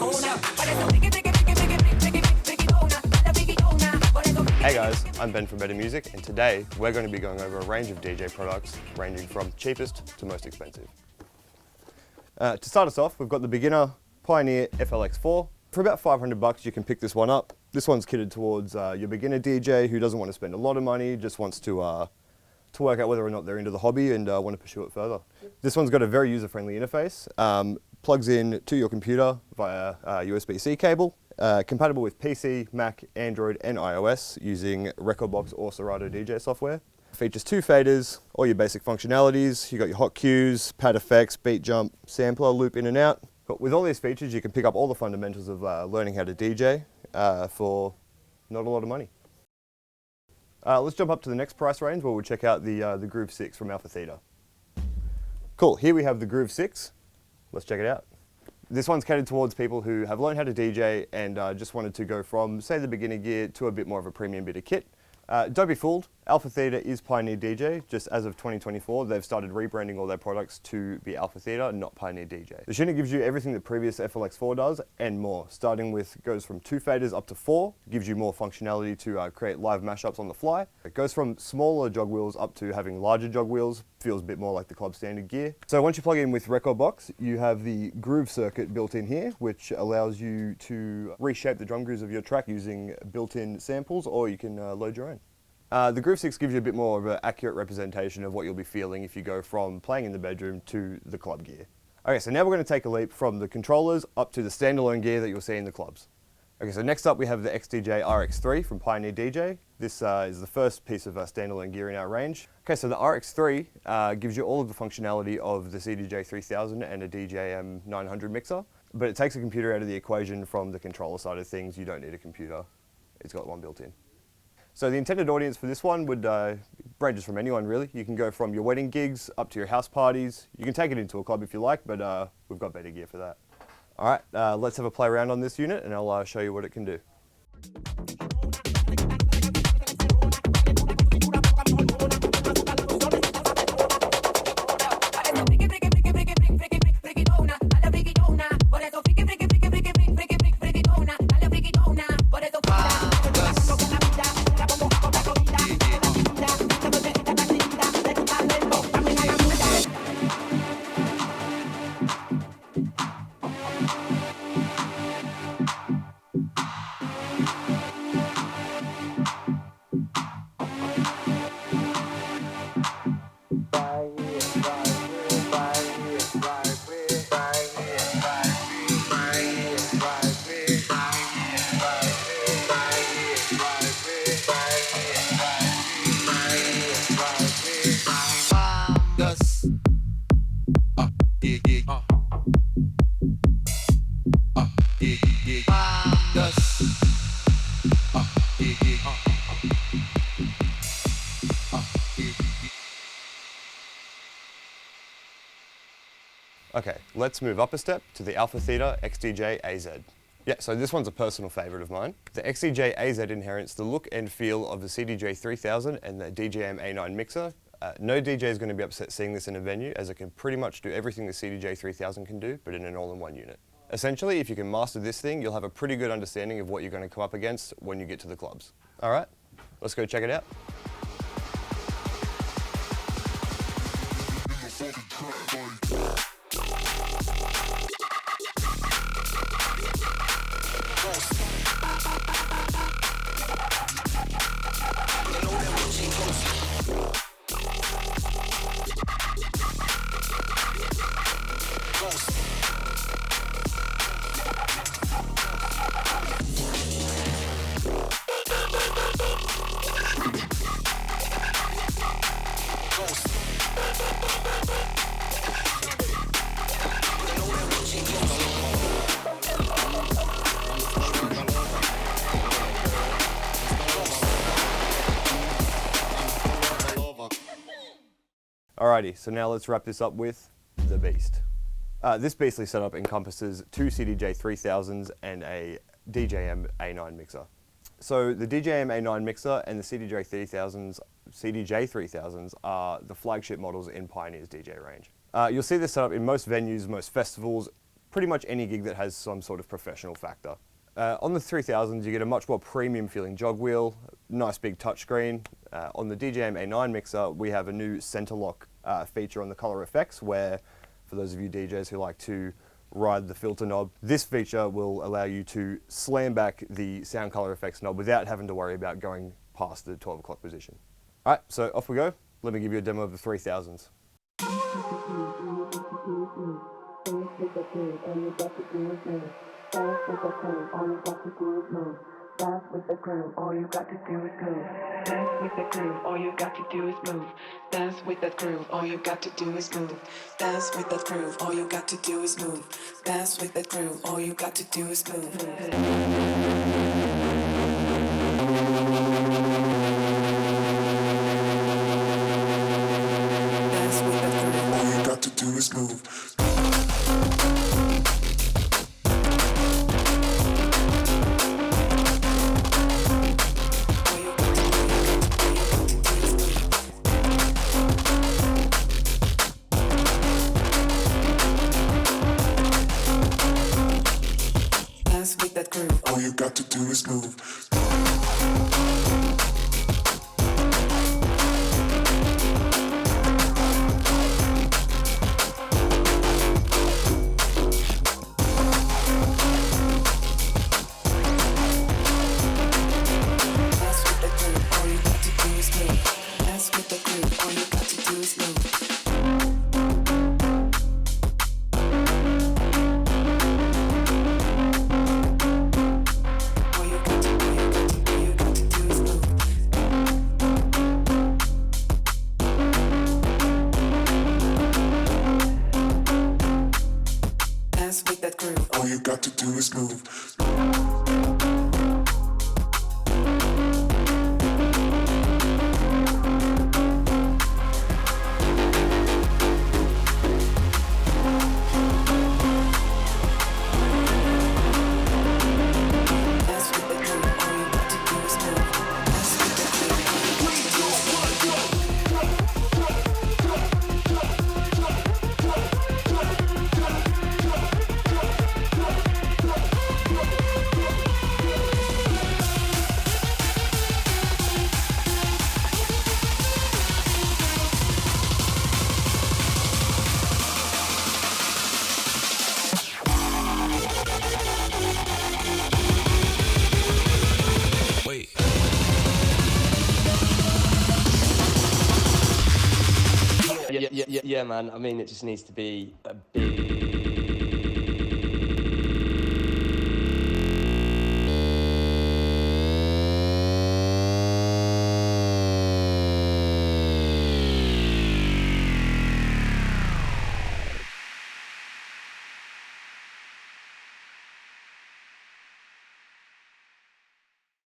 Hey guys, I'm Ben from Better Music, and today we're going to be going over a range of DJ products ranging from cheapest to most expensive. To start us off, we've got the beginner Pioneer FLX4. For about 500 bucks, you can pick this one up. This one's kitted towards your beginner DJ who doesn't want to spend a lot of money, just wants to work out whether or not they're into the hobby and want to pursue it further. Yep. This one's got a very user-friendly interface. Plugs in to your computer via USB-C cable. Compatible with PC, Mac, Android and iOS using Rekordbox or Serato DJ software. Features 2 faders, all your basic functionalities. You got your hot cues, pad effects, beat jump, sampler, loop in and out. But with all these features, you can pick up all the fundamentals of learning how to DJ for not a lot of money. Let's jump up to the next price range where we'll check out the GRV6 from AlphaTheta. Cool, here we have the GRV6. Let's check it out. This one's catered towards people who have learned how to DJ and just wanted to go from, say, the beginner gear to a bit more of a premium bit of kit. Don't be fooled, AlphaTheta is Pioneer DJ. Just as of 2024, they've started rebranding all their products to be AlphaTheta, not Pioneer DJ. The unit gives you everything the previous FLX4 does and more, starting with, goes from 2 faders up to 4, gives you more functionality to create live mashups on the fly. It goes from smaller jog wheels up to having larger jog wheels, feels a bit more like the club standard gear. So once you plug in with Rekordbox, you have the groove circuit built in here, which allows you to reshape the drum grooves of your track using built-in samples, or you can load your own. The GRV6 gives you a bit more of an accurate representation of what you'll be feeling if you go from playing in the bedroom to the club gear. Okay, so now we're going to take a leap from the controllers up to the standalone gear that you'll see in the clubs. Okay, so next up we have the XDJ-RX3 from Pioneer DJ. This is the first piece of standalone gear in our range. Okay, so the RX3 gives you all of the functionality of the CDJ-3000 and a DJM-900 mixer, but it takes a computer out of the equation from the controller side of things. You don't need a computer. It's got one built in. So the intended audience for this one would ranges from anyone really. You can go from your wedding gigs up to your house parties. You can take it into a club if you like, but we've got better gear for that. All right, let's have a play around on this unit and I'll show you what it can do. Okay, let's move up a step to the AlphaTheta XDJ-AZ. Yeah, so this one's a personal favourite of mine. The XDJ-AZ inherits the look and feel of the CDJ-3000 and the DJM-A9 mixer. No DJ is going to be upset seeing this in a venue, as it can pretty much do everything the CDJ-3000 can do, but in an all-in-one unit. Essentially, if you can master this thing, you'll have a pretty good understanding of what you're going to come up against when you get to the clubs. All right, let's go check it out. Alrighty, so now let's wrap this up with the beast. This beastly setup encompasses 2 CDJ-3000s and a DJM-A9 mixer. So the DJM-A9 mixer and the CDJ-3000s are the flagship models in Pioneer's DJ range. You'll see this setup in most venues, most festivals, pretty much any gig that has some sort of professional factor. On the 3000s, you get a much more premium feeling jog wheel, nice big touchscreen. On the DJing A9 mixer, we have a new center lock feature on the color effects, where for those of you DJs who like to ride the filter knob, this feature will allow you to slam back the sound color effects knob without having to worry about going past the 12 o'clock position. All right, so off we go. Let me give you a demo of the 3000s. Dance with the groove, all you got to do is move. Dance with the groove, all you got to do is move. Dance with that groove, all you got to do is move. Dance with that groove, all you got to do is move. Dance with that groove, all you got to do is move. Dance with that groove, all you got to do is move. All you got to do is move. All you got to do is move. Yeah, man. I mean, it just needs to be a big